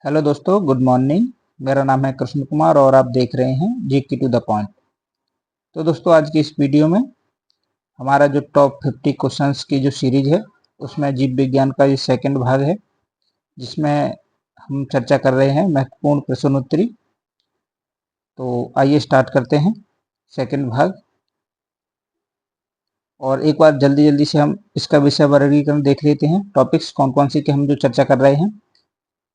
Hello दोस्तों, good morning. मेरा नाम है कृष्ण कुमार और आप देख रहे हैं जीके टू द पॉइंट। तो दोस्तों, आज की इस वीडियो में हमारा जो टॉप 50 क्वेश्चंस की जो सीरीज है उसमें जीव विज्ञान का ये सेकंड भाग है, जिसमें हम चर्चा कर रहे हैं महत्वपूर्ण प्रश्नोत्तरी। तो आइए स्टार्ट करते हैं सेकंड भाग। और एक बार जल्दी जल्दी से हम इसका विषय वर्गीकरण देख लेते हैं। टॉपिक्स कौन कौन से के हम जो चर्चा कर रहे हैं।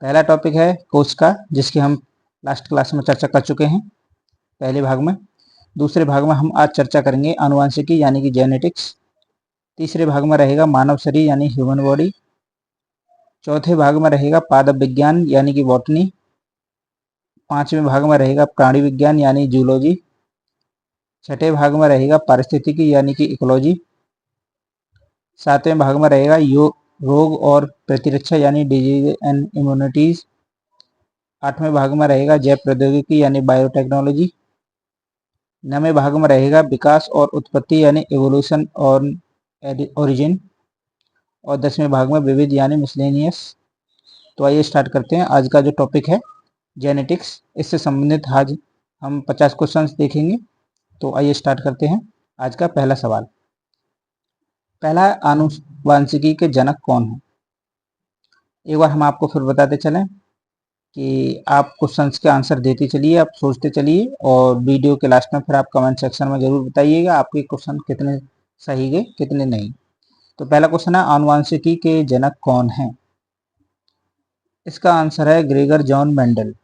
पहला टॉपिक है कोश का, जिसकी हम लास्ट क्लास में चर्चा कर चुके हैं पहले भाग में। दूसरे भाग में हम आज चर्चा करेंगे आनुवंशिकी यानी कि जेनेटिक्स। तीसरे भाग में रहेगा मानव शरीर यानी ह्यूमन बॉडी। चौथे भाग में रहेगा पादप विज्ञान यानी कि बॉटनी। पांचवें भाग में रहेगा प्राणी विज्ञान यानी जूलॉजी। छठे भाग में रहेगा पारिस्थितिकी यानी कि इकोलॉजी। सातवें भाग में रहेगा रोग और प्रतिरक्षा यानी डिजीज एंड इम्यूनिटीज। आठवें भाग में रहेगा जैव प्रौद्योगिकी यानी बायोटेक्नोलॉजी। नवें भाग में रहेगा विकास और उत्पत्ति यानी एवोल्यूशन और ओरिजिन। और 10वें भाग में विविध यानी मिसलेनियस। तो आइए स्टार्ट करते हैं आज का जो टॉपिक है जेनेटिक्स। इससे संबंधित आज हम 50 क्वेश्चंस देखेंगे। तो आइए स्टार्ट करते हैं। आज का पहला सवाल। पहला, आनुवंशिकी के जनक कौन है? एक बार हम आपको फिर बताते चलें कि आप क्वेश्चंस के आंसर देते चलिए, आप सोचते चलिए, और वीडियो के लास्ट में फिर आप कमेंट सेक्शन में जरूर बताइएगा आपके क्वेश्चन कितने सही गए कितने नहीं। तो पहला क्वेश्चन है, आनुवंशिकी के जनक कौन है? इसका आंसर है ग्रेगर जॉन मेंडल।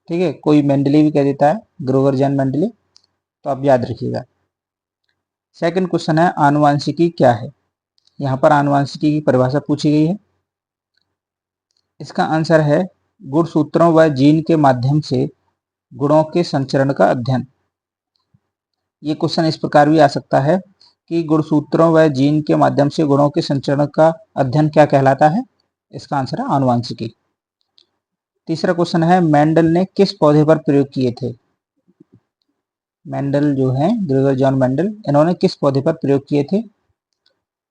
ठीक है, कोई मेंडली भी कह देता है, ग्रेगर जॉन मेंडली, तो आप याद रखिएगा। सेकंड क्वेश्चन है, आनुवंशिकी क्या है? यहाँ पर आनुवंशिकी की परिभाषा पूछी गई है। इसका आंसर है गुणसूत्रों व जीन के माध्यम से गुणों के संचरण का अध्ययन। ये क्वेश्चन इस प्रकार भी आ सकता है कि गुणसूत्रों व जीन के माध्यम से गुणों के संचरण का अध्ययन क्या कहलाता है? इसका आंसर है आनुवंशिकी। तीसरा क्वेश्चन है, मेंडल ने किस पौधे पर प्रयोग किए थे? मेंडल जो है, ग्रेगर जॉन मेंडल, इन्होंने किस पौधे पर प्रयोग किए थे?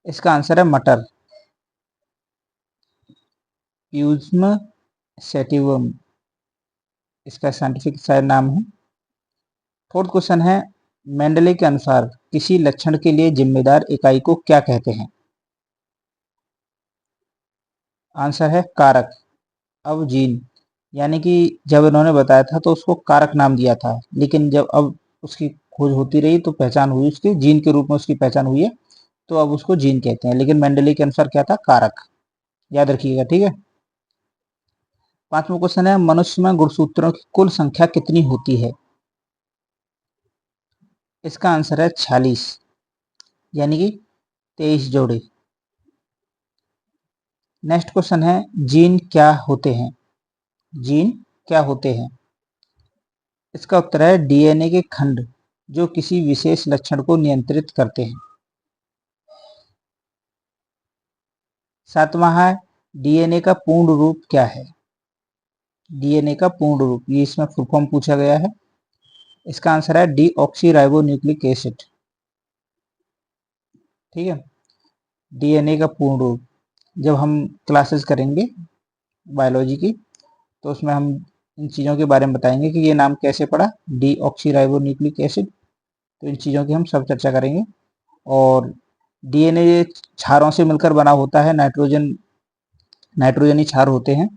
इसका आंसर है मटर, प्यूज्म सेटिवम इसका साइंटिफिक शायद नाम है। फोर्थ क्वेश्चन है, मेंडले के अनुसार किसी लक्षण के लिए जिम्मेदार इकाई को क्या कहते हैं? आंसर है कारक। अब जीन, यानी कि जब इन्होंने बताया था तो उसको कारक नाम दिया था, लेकिन जब अब उसकी खोज होती रही तो पहचान हुई, उसकी जीन के रूप में उसकी पहचान हुई है, तो अब उसको जीन कहते हैं। लेकिन मेंडले के अनुसार क्या था? कारक। याद रखिएगा, ठीक है। पांचवा क्वेश्चन है, मनुष्य में गुणसूत्रों की कुल संख्या कितनी होती है? इसका आंसर है 46, यानी कि 23 जोड़े। नेक्स्ट क्वेश्चन है, जीन क्या होते हैं? जीन क्या होते हैं? इसका उत्तर है डीएनए के खंड जो किसी विशेष लक्षण को नियंत्रित करते हैं। सातवां है, डीएनए का पूर्ण रूप क्या है? डीएनए का पूर्ण रूप, ये इसमें फुल फॉर्म पूछा गया है। इसका आंसर है डीऑक्सीराइबोन्यूक्लिक एसिड। ठीक है, डीएनए का पूर्ण रूप जब हम क्लासेस करेंगे बायोलॉजी की, तो उसमें हम इन चीज़ों के बारे में बताएंगे कि ये नाम कैसे पड़ा, डीऑक्सीराइबोन्यूक्लिक एसिड। तो इन चीज़ों की हम सब चर्चा करेंगे। और डीएनए क्षारों से मिलकर बना होता है, नाइट्रोजनी क्षार होते हैं,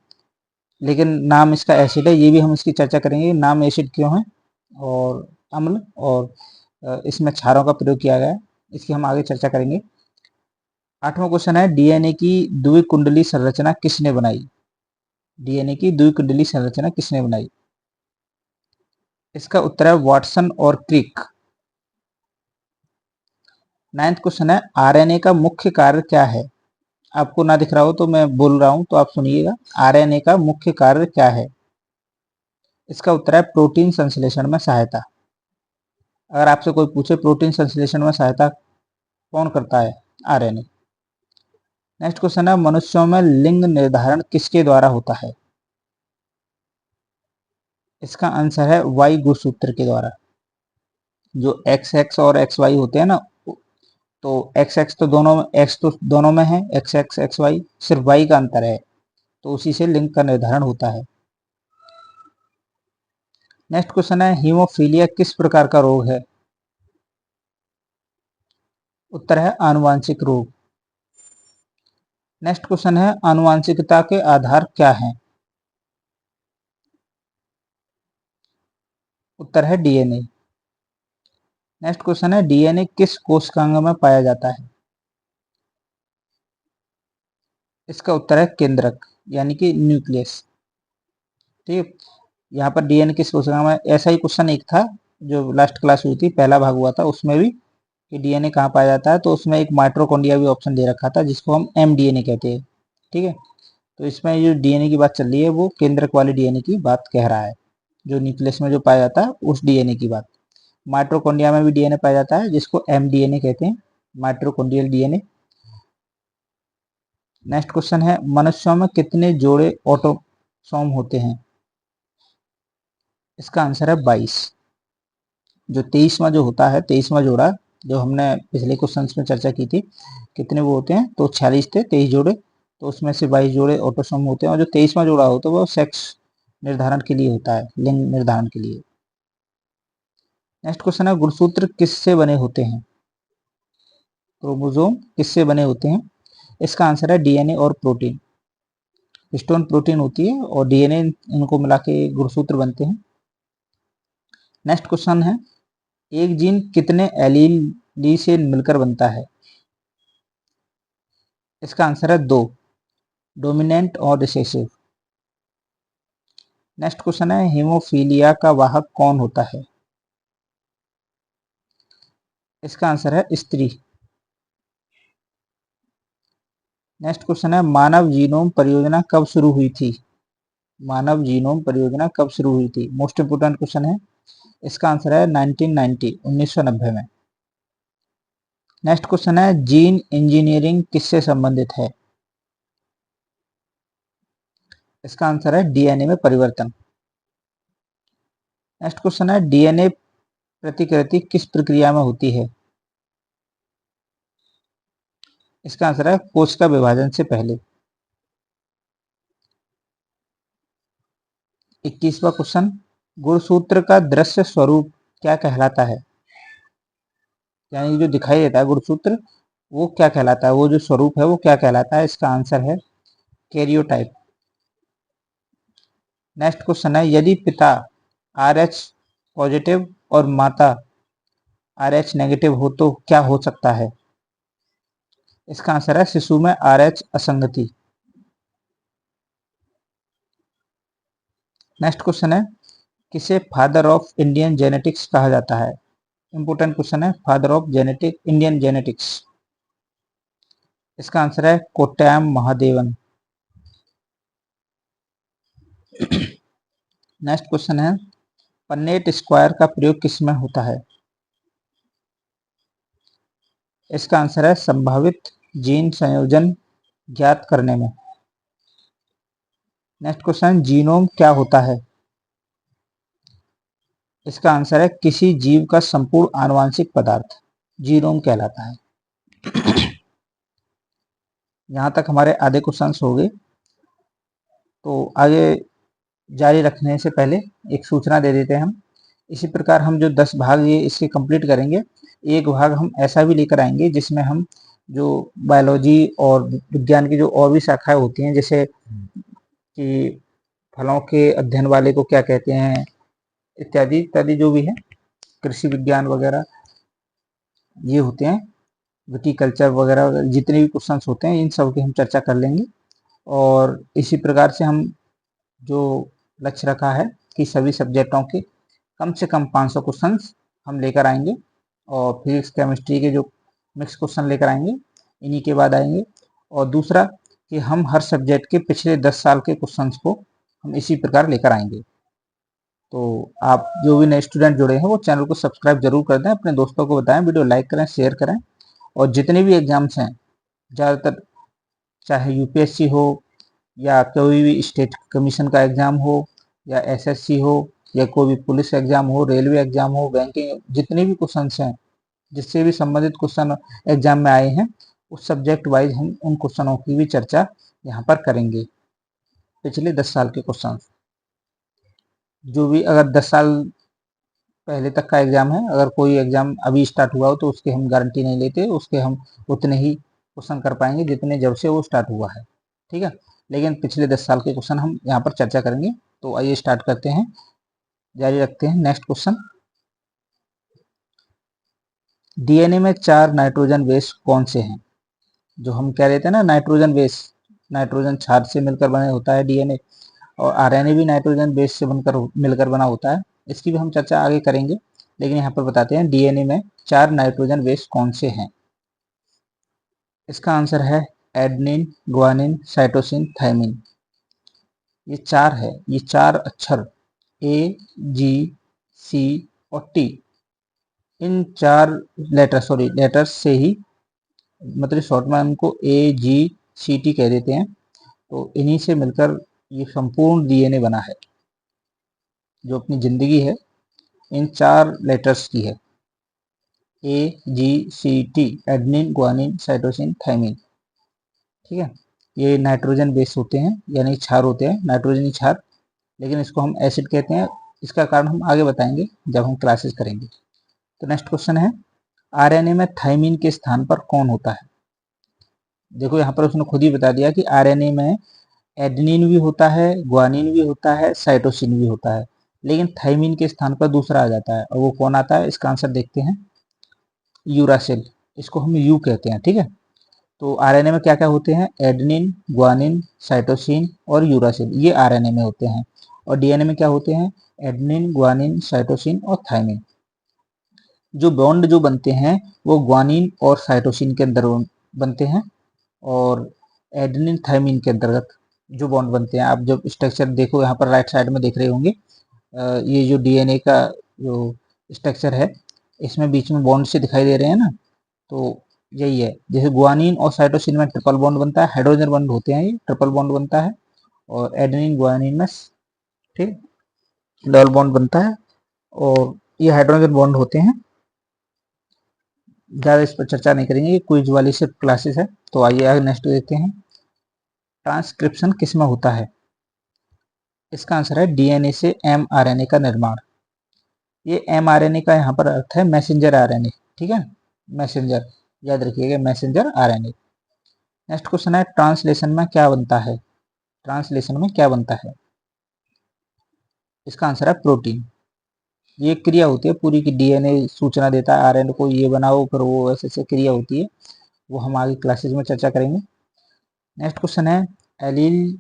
लेकिन नाम इसका एसिड है। ये भी हम इसकी चर्चा करेंगे, नाम एसिड क्यों है और अम्ल, और इसमें क्षारों का प्रयोग किया गया है, इसकी हम आगे चर्चा करेंगे। आठवां क्वेश्चन है, डीएनए की द्विकुंडली संरचना किसने बनाई? डीएनए की द्विकुंडली संरचना किसने बनाई? इसका उत्तर है वाटसन और क्रिक। नाइन्थ क्वेश्चन है, आरएनए का मुख्य कार्य क्या है? आपको ना दिख रहा हो तो मैं बोल रहा हूं तो आप सुनिएगा। आरएनए का मुख्य कार्य क्या है? इसका उत्तर है प्रोटीन संश्लेषण में सहायता। अगर आपसे कोई पूछे प्रोटीन संश्लेषण में सहायता कौन करता है? आरएनए। नेक्स्ट क्वेश्चन है, मनुष्यों में लिंग निर्धारण किसके द्वारा होता है? इसका आंसर है वाई गुणसूत्र के द्वारा। जो एक्स एक्स और एक्स वाई होते हैं ना, तो एक्स एक्स तो दोनों में, एक्स तो दोनों में है, एक्स एक्स एक्स वाई, सिर्फ वाई का अंतर है। तो उसी से लिंक का निर्धारण होता है। नेक्स्ट क्वेश्चन है, हीमोफीलिया किस प्रकार का रोग है? उत्तर है आनुवांशिक रोग। नेक्स्ट क्वेश्चन है, आनुवांशिकता के आधार क्या हैं? उत्तर है डीएनए। नेक्स्ट क्वेश्चन है, डीएनए किस कोशिकांग में पाया जाता है? इसका उत्तर है केंद्रक यानी कि न्यूक्लियस। ठीक, यहाँ पर डीएनए किस कोशिकांग में, ऐसा ही क्वेश्चन एक था जो लास्ट क्लास हुई थी, पहला भाग हुआ था, उसमें भी कि डीएनए कहाँ पाया जाता है, तो उसमें एक माइटोकॉन्ड्रिया भी ऑप्शन दे रखा था जिसको हम एमडीएनए कहते हैं। ठीक है, तो इसमें जो डीएनए की बात चल रही है वो केंद्रक वाले डीएनए की बात कह रहा है, जो न्यूक्लियस में जो पाया जाता है उस डीएनए की बात। माइटोकॉन्ड्रिया में भी डीएनए पाया जाता है जिसको एमडीएनए कहते हैं, माइटोकॉन्ड्रियल डीएनए। नेक्स्ट क्वेश्चन है, मनुष्यों में कितने जोड़े ऑटोसोम होते हैं? इसका आंसर है 22। जो 23वां जो होता है, 23वां जोड़ा जो हमने पिछले क्वेश्चन में चर्चा की थी, कितने वो होते हैं, तो 46 थे 23 जोड़े, तो उसमें से 22 जोड़े ऑटोसोम होते हैं, और जो 23वां जोड़ा होता है वो सेक्स निर्धारण के लिए होता है, लिंग निर्धारण के लिए। नेक्स्ट क्वेश्चन है, गुणसूत्र किससे बने होते हैं? क्रोमोसोम किससे बने होते हैं? इसका आंसर है डीएनए और प्रोटीन। हिस्टोन प्रोटीन होती है और डीएनए, इनको मिला के गुणसूत्र बनते हैं। नेक्स्ट क्वेश्चन है, एक जीन कितने एलील से मिलकर बनता है? इसका आंसर है 2, डोमिनेंट और रिसेसिव। नेक्स्ट क्वेश्चन है, हीमोफीलिया का वाहक कौन होता है? इसका आंसर है स्त्री। नेक्स्ट क्वेश्चन है, मानव जीनोम परियोजना कब शुरू हुई थी? मानव जीनोम परियोजना कब शुरू हुई थी? मोस्ट इंपोर्टेंट क्वेश्चन है। इसका आंसर है 1990, 1990 में। नेक्स्ट क्वेश्चन है, जीन इंजीनियरिंग किससे संबंधित है? इसका आंसर है डीएनए में परिवर्तन। नेक्स्ट क्वेश्चन है, डीएनए प्रतिकृति किस प्रक्रिया में होती है? इसका आंसर है कोशिका विभाजन से पहले। 21वां क्वेश्चन, गुणसूत्र का दृश्य स्वरूप क्या कहलाता है? यानी जो दिखाई देता है गुणसूत्र, वो क्या कहलाता है, वो जो स्वरूप है वो क्या कहलाता है? इसका आंसर है कैरियोटाइप। नेक्स्ट क्वेश्चन है, यदि पिता RH पॉजिटिव और माता RH नेगेटिव हो तो क्या हो सकता है? इसका आंसर है शिशु में RH असंगति। नेक्स्ट क्वेश्चन है, किसे फादर ऑफ इंडियन जेनेटिक्स कहा जाता है? इंपोर्टेंट क्वेश्चन है, father of genetic Indian genetics. इसका आंसर है कोट्टयम महादेवन। नेक्स्ट क्वेश्चन है, पन्नेट स्क्वायर का प्रयोग किसमें होता है? इसका आंसर है संभावित जीन संयोजन ज्ञात करने में। नेक्स्ट क्वेश्चन, जीनोम क्या होता है? इसका आंसर है किसी जीव का संपूर्ण आनुवांशिक पदार्थ जीनोम कहलाता है। यहाँ तक हमारे आधे क्वेश्चंस हो गए। तो आगे जारी रखने से पहले एक सूचना दे देते हैं हम। इसी प्रकार हम जो 10 भाग ये इसके कंप्लीट करेंगे, एक भाग हम ऐसा भी लेकर आएंगे जिसमें हम जो बायोलॉजी और विज्ञान की जो और भी शाखाएं होती हैं, जैसे कि फलों के अध्ययन वाले को क्या कहते हैं, इत्यादि इत्यादि जो भी है, कृषि विज्ञान वगैरह ये होते हैं, विटीकल्चर वगैरह जितने भी क्वेश्चंस होते हैं इन सब की हम चर्चा कर लेंगे। और इसी प्रकार से हम जो लक्ष्य रखा है कि सभी सब्जेक्टों के कम से कम 500 क्वेश्चंस हम लेकर आएंगे, और फिजिक्स केमिस्ट्री के जो मिक्स क्वेश्चन लेकर आएंगे इन्हीं के बाद आएंगे। और दूसरा कि हम हर सब्जेक्ट के पिछले 10 साल के क्वेश्चंस को हम इसी प्रकार लेकर आएंगे। तो आप जो भी नए स्टूडेंट जुड़े हैं वो चैनल को सब्सक्राइब जरूर कर दें, अपने दोस्तों को बताएं, वीडियो लाइक करें, शेयर करें। और जितने भी एग्जाम्स हैं, ज़्यादातर चाहे यूपीएससी हो या कोई भी स्टेट कमीशन का एग्जाम हो या एसएससी हो या कोई भी पुलिस एग्जाम हो, रेलवे एग्जाम हो, बैंकिंग, जितने भी क्वेश्चन हैं जिससे भी संबंधित क्वेश्चन एग्जाम में आए हैं, उस सब्जेक्ट वाइज हम उन क्वेश्चनों की भी चर्चा यहाँ पर करेंगे। पिछले 10 साल के क्वेश्चन, जो भी अगर 10 साल पहले तक का एग्जाम है, अगर कोई एग्जाम अभी स्टार्ट हुआ हो तो उसके हम गारंटी नहीं लेते, उसके हम उतने ही क्वेश्चन कर पाएंगे जितने जब से वो स्टार्ट हुआ है, ठीक है। लेकिन पिछले 10 साल के क्वेश्चन हम यहाँ पर चर्चा करेंगे। तो आइए स्टार्ट करते हैं, जारी रखते हैं। नेक्स्ट क्वेश्चन, डीएनए में 4 नाइट्रोजन बेस कौन से हैं? जो हम कह रहे थे ना, नाइट्रोजन बेस, नाइट्रोजन क्षार से मिलकर बना होता है डीएनए, और आरएनए भी नाइट्रोजन बेस से बनकर मिलकर बना होता है। इसकी भी हम चर्चा आगे करेंगे, लेकिन यहाँ पर बताते हैं डीएनए में 4 नाइट्रोजन बेस कौन से हैं। इसका आंसर है एडेनिन, ग्वानिन, साइटोसिन, थाइमिन। ये 4 है, ये 4 अक्षर ए, जी, सी और टी, इन 4 लेटर्स से ही, मतलब शॉर्ट में उनको ए, जी, सी, टी कह देते हैं। तो इन्हीं से मिलकर ये संपूर्ण डीएनए बना है। जो अपनी जिंदगी है इन 4 लेटर्स की है, A, G, C, T, adenine, guanine, cytosine, thymine, ठीक है। ये नाइट्रोजन बेस होते हैं, यानी क्षार होते हैं, नाइट्रोजनी क्षार, लेकिन इसको हम एसिड कहते हैं। इसका कारण हम आगे बताएंगे जब हम क्लासेस करेंगे। तो नेक्स्ट क्वेश्चन है, आरएनए में थाइमिन के स्थान पर कौन होता है? देखो यहाँ पर उसने खुद ही बता दिया कि आरएनए में एडेनिन भी होता है, ग्वानिन भी होता है, साइटोसिन भी होता है, लेकिन थाइमिन के स्थान पर दूसरा आ जाता है, और वो कौन आता है? इसका आंसर देखते हैं, यूरासिल। इसको हम यू कहते हैं, ठीक है। तो आरएनए में क्या क्या होते हैं? एडेनिन, ग्वानिन, साइटोसिन और यूरासिल, ये आरएनए में होते हैं। और डीएनए में क्या होते हैं? एडेनिन, ग्वानिन, साइटोसिन और थाइमिन। जो बॉन्ड जो बनते हैं वो ग्वानिन और साइटोसिन के अंदर बनते हैं, और एडेनिन थाइमिन के अंतर्गत जो बॉन्ड बनते हैं। आप जब स्ट्रक्चर देखो, यहाँ पर राइट साइड में देख रहे होंगे, ये जो डीएनए का जो स्ट्रक्चर है, इसमें बीच में बॉन्ड से दिखाई दे रहे हैं ना, तो यही है। जैसे ग्वानिन और साइटोसिन में ट्रिपल बॉन्ड बनता है, हाइड्रोजन बॉन्ड होते हैं, ये ट्रिपल बॉन्ड बनता है। और एडेनिन ग्वानिन में, ठीक, डबल बॉन्ड बनता है, और ये हाइड्रोजन बॉन्ड होते हैं। ज़्यादा इस पर चर्चा नहीं करेंगे, ये क्विज वाली सिर्फ क्लासेस है। तो आइए आगे नेक्स्ट देखते हैं, ट्रांसक्रिप्शन किस में होता है? इसका आंसर है डीएनए से एमआरएनए का निर्माण। ये एमआरएनए का यहाँ पर अर्थ है मैसेंजर आरएनए, ठीक है, मैसेंजर, याद रखिएगा, मैसेंजर आरएनए। नेक्स्ट क्वेश्चन है, ट्रांसलेशन में क्या बनता है? ट्रांसलेशन में क्या बनता है? इसका आंसर है प्रोटीन। ये क्रिया होती है पूरी की, डीएनए सूचना देता है आरएनए को, ये बनाओ, फिर वो ऐसे ऐसे क्रिया होती है, वो हम आगे क्लासेस में चर्चा करेंगे। नेक्स्ट क्वेश्चन है, एलील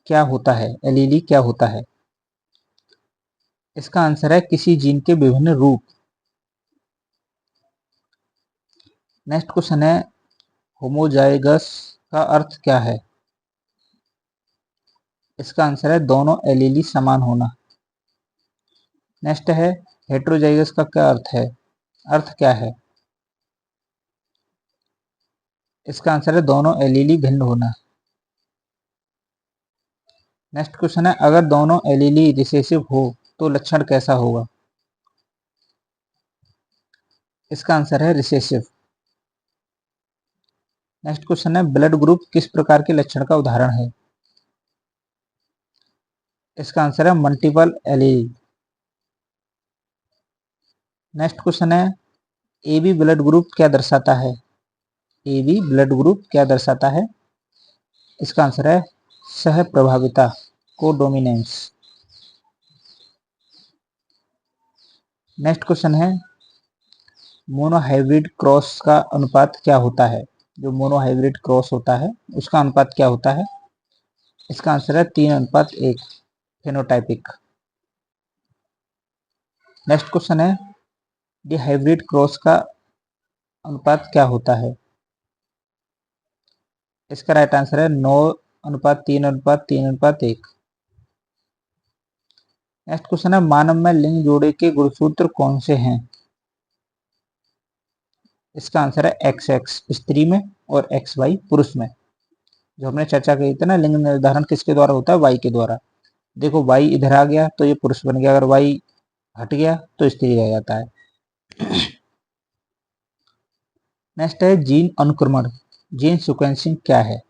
क्या होता है? एलीली क्या होता है? इसका आंसर है किसी जीन के विभिन्न रूप। नेक्स्ट क्वेश्चन है, होमोजाइगस का अर्थ क्या है? इसका आंसर है दोनों एलीली समान होना। नेक्स्ट है, हेट्रोजाइगस का क्या अर्थ है? अर्थ क्या है? इसका आंसर है दोनों एलीली भिन्न होना। नेक्स्ट क्वेश्चन है, अगर दोनों एलीली रिसेसिव हो तो लक्षण कैसा होगा? इसका आंसर है रिसेसिव। नेक्स्ट क्वेश्चन है, ब्लड ग्रुप किस प्रकार के लक्षण का उदाहरण है? इसका आंसर है मल्टीपल एलील। नेक्स्ट क्वेश्चन है, एबी ब्लड ग्रुप क्या दर्शाता है? एबी ब्लड ग्रुप क्या दर्शाता है? इसका आंसर है सह प्रभाविता, को डोमिनेंस। नेक्स्ट क्वेश्चन है, मोनोहाइब्रिड क्रॉस का अनुपात क्या होता है? जो मोनोहाइब्रिड क्रॉस होता है उसका अनुपात क्या होता है? इसका आंसर है 3:1, फेनोटाइपिक। नेक्स्ट क्वेश्चन है, डिहाइब्रिड क्रॉस का अनुपात क्या होता है? इसका राइट आंसर है 9:3:3:1। नेक्स्ट क्वेश्चन है, मानव में लिंग जोड़े के गुणसूत्र कौन से हैं? इसका आंसर है XX स्त्री में और XY पुरुष में। जो हमने चर्चा की थी ना, लिंग निर्धारण किसके द्वारा होता है? Y के द्वारा। देखो Y इधर आ गया तो ये पुरुष बन गया, अगर Y हट गया तो स्त्री रह जाता है। नेक्स्ट है जीन अनुक्रमण, जीन सीक्वेंसिंग क्या है?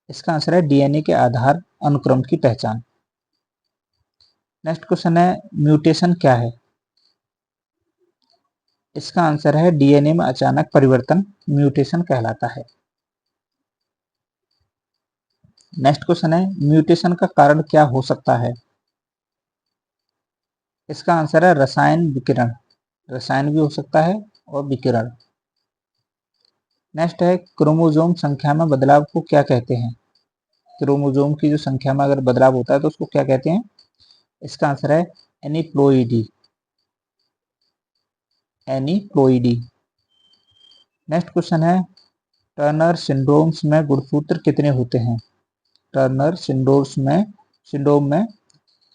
इसका आंसर है डीएनए के आधार अनुक्रम की पहचान। नेक्स्ट क्वेश्चन है म्यूटेशन क्या है? इसका आंसर है डीएनए में अचानक परिवर्तन म्यूटेशन कहलाता है। नेक्स्ट क्वेश्चन है म्यूटेशन का कारण क्या हो सकता है? इसका आंसर है रसायन विकिरण। रसायन भी हो सकता है और विकिरण। नेक्स्ट है क्रोमोसोम संख्या में बदलाव को क्या कहते हैं? क्रोमोसोम की जो संख्या में अगर बदलाव होता है तो उसको क्या कहते हैं? इसका आंसर है एनीप्लॉइडी। एनीप्लॉइडी। नेक्स्ट क्वेश्चन है टर्नर सिंड्रोम्स में गुणसूत्र कितने होते हैं? टर्नर सिंड्रोम में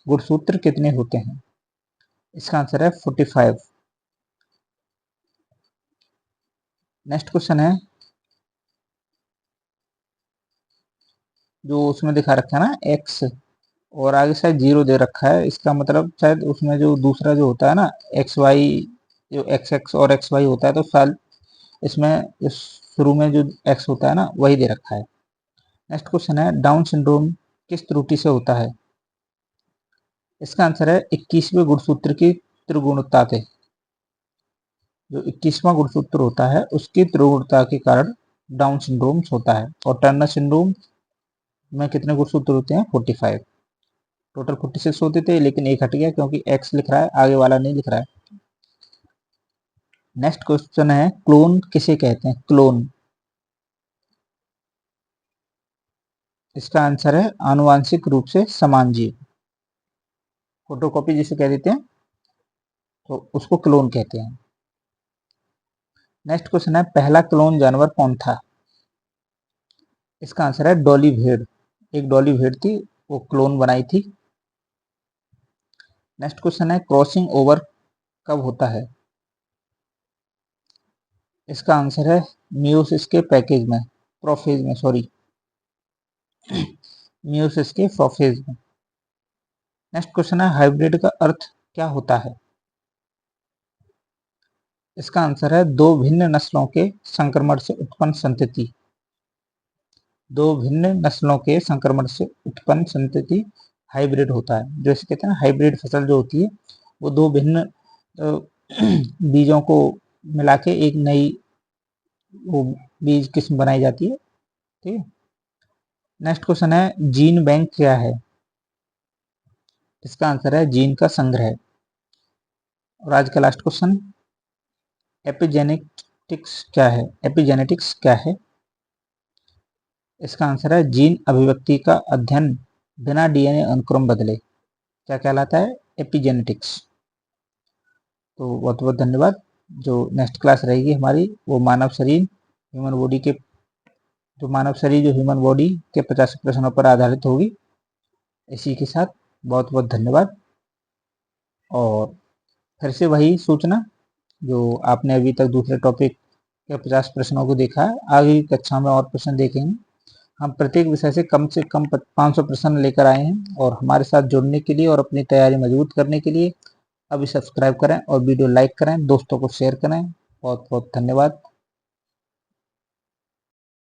गुणसूत्र कितने होते हैं? इसका आंसर है 45। नेक्स्ट क्वेश्चन है जो उसमें दिखा रखा है ना एक्स और आगे शायद 0 दे रखा है, इसका मतलब शायद उसमें जो दूसरा जो होता है ना एक्स वाई, जो एक्स एक्स और एक्स वाई होता है तो साल इसमें इस शुरू में जो एक्स होता है ना वही दे रखा है। नेक्स्ट क्वेश्चन है डाउन सिंड्रोम किस त्रुटि से होता है? इसका आंसर है 21वें गुणसूत्र की त्रिगुणता से। जो 21वां गुणसूत्र होता है उसकी त्रिगुणता के कारण डाउन सिंड्रोम होता है। और टर्नर सिंड्रोम में कितने गुणसूत्र होते हैं? 45। टोटल 46 होते थे लेकिन एक हट गया क्योंकि एक्स लिख रहा है, आगे वाला नहीं लिख रहा है। नेक्स्ट क्वेश्चन है क्लोन किसे कहते हैं? क्लोन। इसका आंसर है आनुवांशिक रूप से समान जीव। फोटोकॉपी जिसे कह देते हैं तो उसको क्लोन कहते हैं। नेक्स्ट क्वेश्चन है पहला क्लोन जानवर कौन था? इसका आंसर है डॉली भेड़। एक डॉली भेड़ थी, वो क्लोन बनाई थी। नेक्स्ट क्वेश्चन है क्रॉसिंग ओवर कब होता है? इसका आंसर है मियोसिस के पैकेज में, प्रोफेज में, सॉरी मियोसिस के प्रोफेज में। नेक्स्ट क्वेश्चन है हाइब्रिड का अर्थ क्या होता है? इसका आंसर है दो भिन्न नस्लों के संक्रमण से उत्पन्न संतति। दो भिन्न नस्लों के संक्रमण से उत्पन्न संतति हाइब्रिड होता है। जैसे कहते हैं ना हाइब्रिड फसल जो होती है वो दो भिन्न बीजों को मिला के एक नई वो बीज किस्म बनाई जाती है। ठीक है। नेक्स्ट क्वेश्चन है जीन बैंक क्या है? इसका आंसर है जीन का संग्रह। और आज का लास्ट क्वेश्चन एपिजेनेटिक्स क्या है? एपिजेनेटिक्स क्या है? इसका आंसर है जीन अभिव्यक्ति का अध्ययन बिना डीएनए अनुक्रम बदले। क्या कहलाता है? एपिजेनेटिक्स। तो बहुत बहुत धन्यवाद। जो नेक्स्ट क्लास रहेगी हमारी वो मानव शरीर ह्यूमन बॉडी के जो ह्यूमन बॉडी के 50 प्रश्नों पर आधारित होगी। इसी के साथ बहुत बहुत धन्यवाद। और फिर से वही सूचना जो आपने अभी तक दूसरे टॉपिक के 50 प्रश्नों को देखा है, आगे की कक्षा में और प्रश्न देखेंगे। हम प्रत्येक विषय से कम 500 प्रश्न लेकर आए हैं और हमारे साथ जुड़ने के लिए और अपनी तैयारी मजबूत करने के लिए अभी सब्सक्राइब करें और वीडियो लाइक करें, दोस्तों को शेयर करें। बहुत बहुत धन्यवाद।